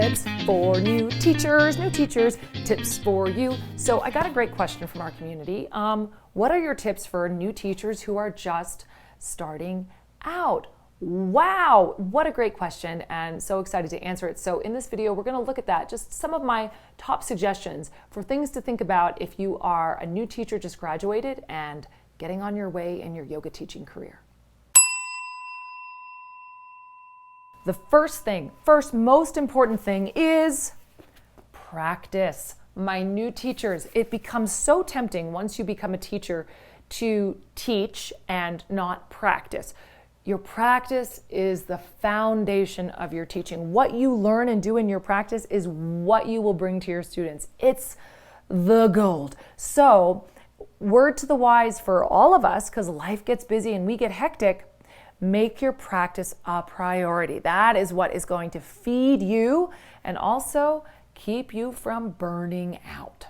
Tips for new teachers, tips for you. So I got a great question from our community. What are your tips for new teachers who are just starting out? Wow, what a great question, and so excited to answer it. So in this video, we're going to look at that, just some of my top suggestions for things to think about if you are a new teacher just graduated and getting on your way in your yoga teaching career. The first most important thing is practice. My new teachers, it becomes so tempting once you become a teacher to teach and not practice. Your practice is the foundation of your teaching. What you learn and do in your practice is what you will bring to your students. It's the gold. So, word to the wise for all of us, because life gets busy and we get hectic, make your practice a priority. That is what is going to feed you and also keep you from burning out.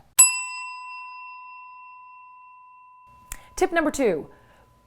Tip number 2,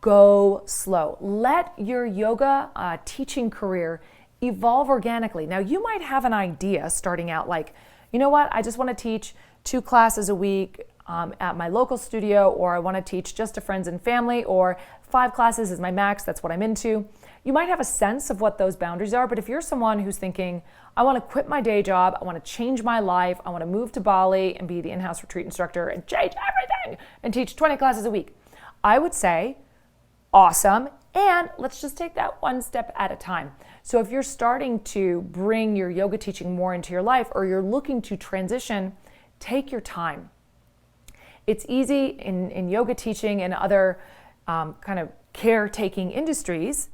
go slow. Let your yoga teaching career evolve organically. Now, you might have an idea starting out like, you know what, I just want to teach 2 classes a week at my local studio, or I want to teach just to friends and family, or 5 classes is my max, that's what I'm into. You might have a sense of what those boundaries are, but if you're someone who's thinking, I want to quit my day job, I want to change my life, I want to move to Bali and be the in-house retreat instructor and change everything and teach 20 classes a week, I would say, awesome, and let's just take that one step at a time. So if you're starting to bring your yoga teaching more into your life, or you're looking to transition, take your time. It's easy in yoga teaching and other kind of caretaking industries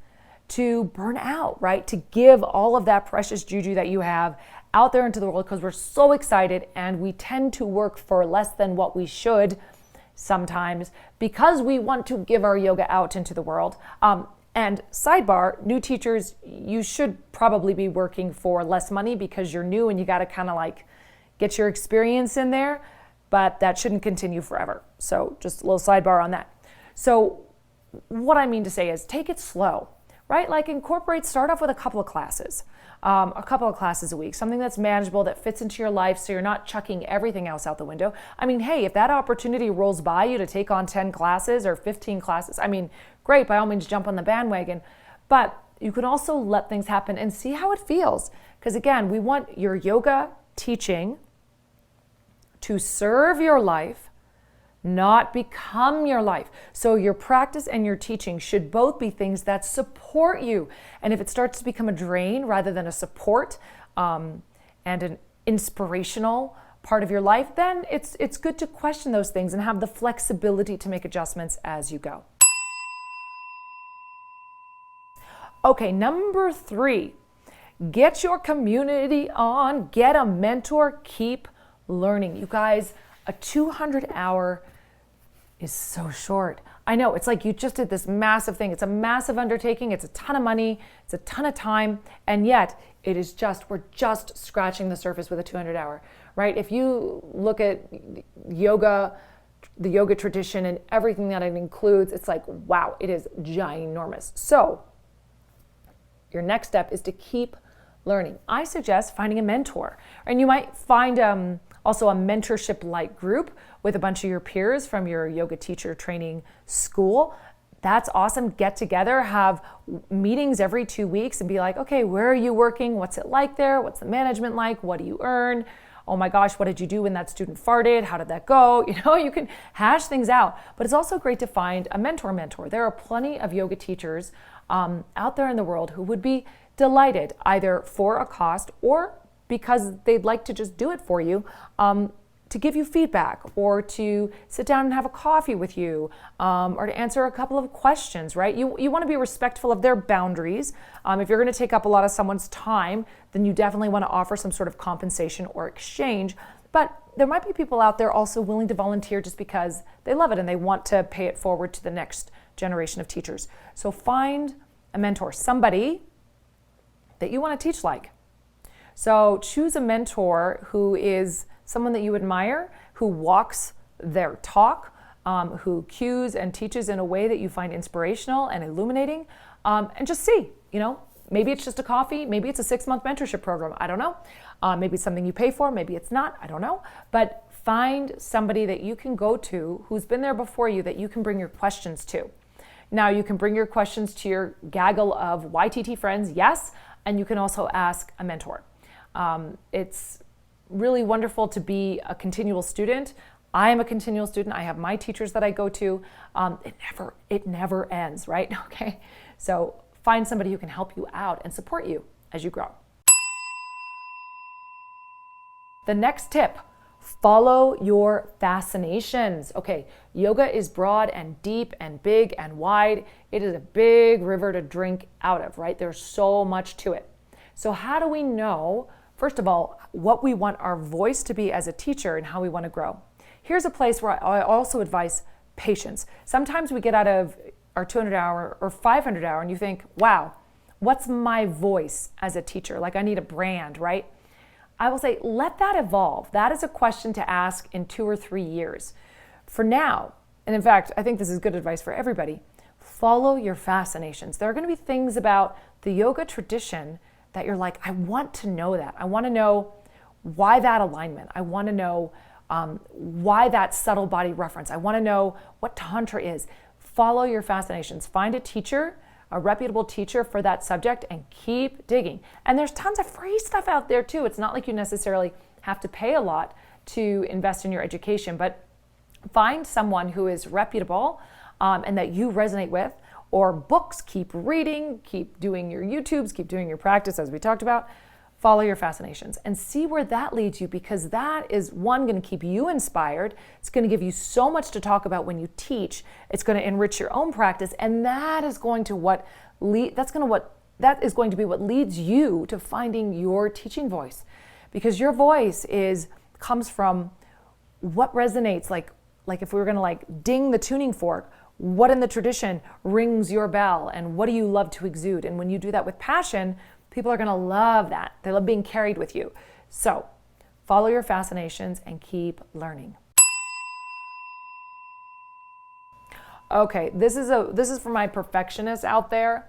to burn out, right? To give all of that precious juju that you have out there into the world because we're so excited, and we tend to work for less than what we should sometimes because we want to give our yoga out into the world. And sidebar, new teachers, you should probably be working for less money because you're new and you got to kind of like get your experience in there, but that shouldn't continue forever. So just a little sidebar on that. So what I mean to say is take it slow, right? Like start off with a couple of classes a week, something that's manageable, that fits into your life so you're not chucking everything else out the window. I mean, hey, if that opportunity rolls by you to take on 10 classes or 15 classes, I mean, great, by all means jump on the bandwagon, but you can also let things happen and see how it feels. Because again, we want your yoga teaching to serve your life, not become your life. So your practice and your teaching should both be things that support you. And if it starts to become a drain rather than a support and an inspirational part of your life, then it's good to question those things and have the flexibility to make adjustments as you go. Okay, number 3, get your community on, get a mentor, keep learning. You guys, a 200-hour is so short. I know, it's like you just did this massive thing. It's a massive undertaking. It's a ton of money. It's a ton of time. And yet we're just scratching the surface with a 200-hour, right? If you look at yoga, the yoga tradition and everything that it includes, it's like, wow, it is ginormous. So your next step is to keep learning. I suggest finding a mentor, and you might find also a mentorship-like group with a bunch of your peers from your yoga teacher training school. That's awesome. Get together, have meetings every 2 weeks and be like, okay, where are you working? What's it like there? What's the management like? What do you earn? Oh my gosh, what did you do when that student farted? How did that go? You can hash things out, but it's also great to find a mentor. There are plenty of yoga teachers out there in the world who would be delighted, either for a cost or because they'd like to just do it for you, to give you feedback or to sit down and have a coffee with you, or to answer a couple of questions, right? You want to be respectful of their boundaries. If you're going to take up a lot of someone's time, then you definitely want to offer some sort of compensation or exchange. But there might be people out there also willing to volunteer just because they love it and they want to pay it forward to the next generation of teachers. So find a mentor, somebody that you want to teach like. So choose a mentor who is someone that you admire, who walks their talk, who cues and teaches in a way that you find inspirational and illuminating, and just see, Maybe it's just a coffee. Maybe it's a 6-month mentorship program. I don't know. Maybe it's something you pay for. Maybe it's not. I don't know. But find somebody that you can go to who's been there before you that you can bring your questions to. Now, you can bring your questions to your gaggle of YTT friends, yes, and you can also ask a mentor. It's really wonderful to be a continual student. I am a continual student. I have my teachers that I go to. It never ends, right? Okay. So find somebody who can help you out and support you as you grow. The next tip, follow your fascinations. Okay, yoga is broad and deep and big and wide. It is a big river to drink out of, right? There's so much to it. So how do we know, first of all, what we want our voice to be as a teacher and how we want to grow? Here's a place where I also advise patience. Sometimes we get out of our 200 hour or 500 hour and you think, wow, what's my voice as a teacher? Like I need a brand, right? I will say, let that evolve. That is a question to ask in 2 or 3 years. For now, and in fact, I think this is good advice for everybody, follow your fascinations. There are going to be things about the yoga tradition that you're like, I want to know that. I want to know why that alignment. I want to know why that subtle body reference. I want to know what Tantra is. Follow your fascinations. Find a teacher, a reputable teacher for that subject, and keep digging. And there's tons of free stuff out there too. It's not like you necessarily have to pay a lot to invest in your education, but find someone who is reputable and that you resonate with, or books. Keep reading, keep doing your YouTubes, keep doing your practice as we talked about. Follow your fascinations and see where that leads you, because that is, one, going to keep you inspired. It's going to give you so much to talk about when you teach. It's going to enrich your own practice, and that is going to be what leads you to finding your teaching voice, because your voice comes from what resonates. Like if we were going to ding the tuning fork, what in the tradition rings your bell, and what do you love to exude? And when you do that with passion, people are going to love that. They love being carried with you. So follow your fascinations and keep learning. Okay, this is for my perfectionists out there.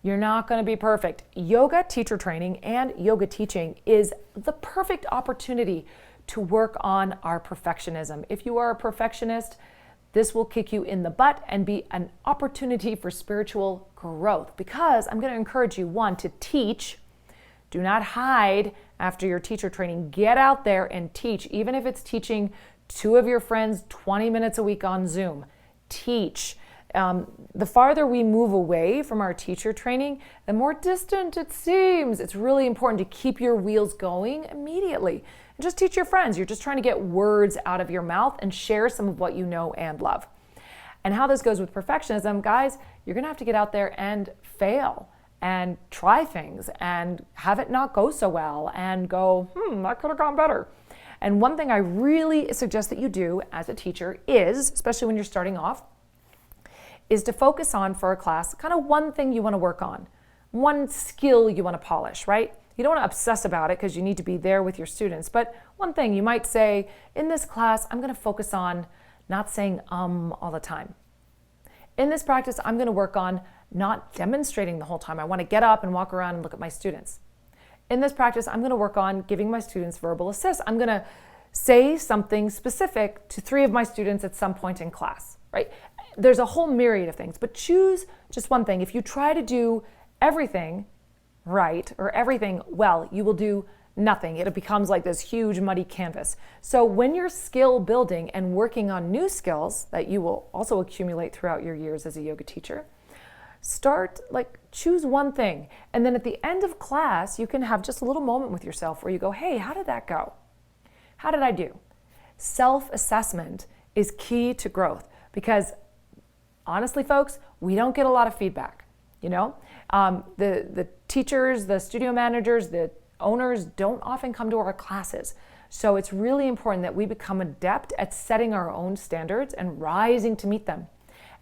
You're not going to be perfect. Yoga teacher training and yoga teaching is the perfect opportunity to work on our perfectionism. If you are a perfectionist, this will kick you in the butt and be an opportunity for spiritual growth, because I'm going to encourage you, one, to teach. Do not hide after your teacher training. Get out there and teach, even if it's teaching 2 of your friends 20 minutes a week on Zoom. Teach. The farther we move away from our teacher training, the more distant it seems. It's really important to keep your wheels going immediately. And just teach your friends. You're just trying to get words out of your mouth and share some of what you know and love. And how this goes with perfectionism, guys, you're going to have to get out there and fail and try things and have it not go so well and go, that could have gone better. And one thing I really suggest that you do as a teacher is, especially when you're starting off, is to focus on, for a class, kind of one thing you want to work on, one skill you want to polish, right? You don't want to obsess about it because you need to be there with your students. But one thing you might say, in this class, I'm going to focus on not saying all the time. In this practice, I'm going to work on not demonstrating the whole time. I want to get up and walk around and look at my students. In this practice, I'm going to work on giving my students verbal assists. I'm going to say something specific to 3 of my students at some point in class, right? There's a whole myriad of things, but choose just one thing. If you try to do everything right or everything well, you will do nothing. It becomes like this huge muddy canvas. So when you're skill building and working on new skills that you will also accumulate throughout your years as a yoga teacher, choose one thing. And then at the end of class, you can have just a little moment with yourself where you go, hey, how did that go? How did I do? Self-assessment is key to growth, because honestly, folks, we don't get a lot of feedback. The teachers, the studio managers, the owners don't often come to our classes. So it's really important that we become adept at setting our own standards and rising to meet them.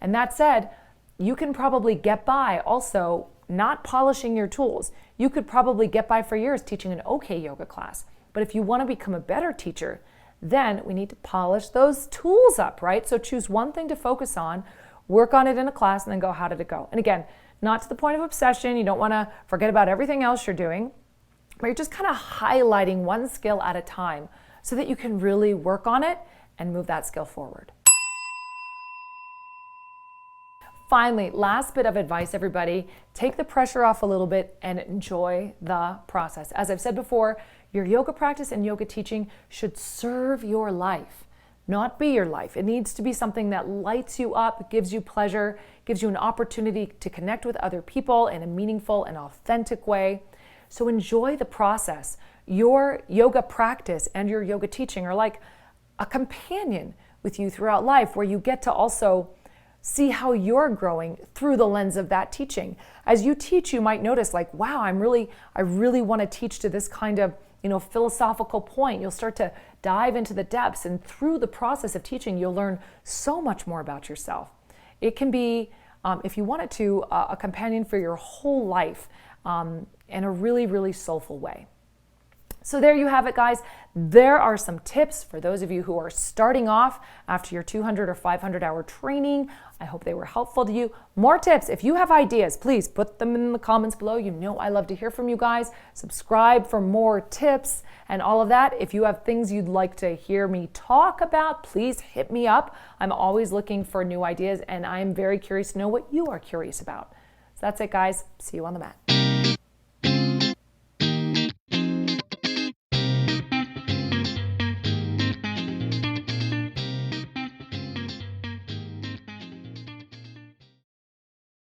And that said, you can probably get by also not polishing your tools. You could probably get by for years teaching an okay yoga class. But if you want to become a better teacher, then we need to polish those tools up, right? So choose one thing to focus on, work on it in a class, and then go, how did it go? And again, not to the point of obsession. You don't want to forget about everything else you're doing, but you're just kind of highlighting one skill at a time so that you can really work on it and move that skill forward. Finally, last bit of advice, everybody, take the pressure off a little bit and enjoy the process. As I've said before, your yoga practice and yoga teaching should serve your life, not be your life. It needs to be something that lights you up, gives you pleasure, gives you an opportunity to connect with other people in a meaningful and authentic way. So enjoy the process. Your yoga practice and your yoga teaching are like a companion with you throughout life, where you get to also see how you're growing through the lens of that teaching. As you teach, you might notice like, wow, I really want to teach to this kind of, philosophical point. You'll start to dive into the depths, and through the process of teaching, you'll learn so much more about yourself. It can be, if you want it to, a companion for your whole life in a really, really soulful way. So there you have it, guys. There are some tips for those of you who are starting off after your 200 or 500 hour training. I hope they were helpful to you. More tips. If you have ideas, please put them in the comments below. You know I love to hear from you guys. Subscribe for more tips and all of that. If you have things you'd like to hear me talk about, please hit me up. I'm always looking for new ideas, and I'm very curious to know what you are curious about. So that's it, guys. See you on the mat.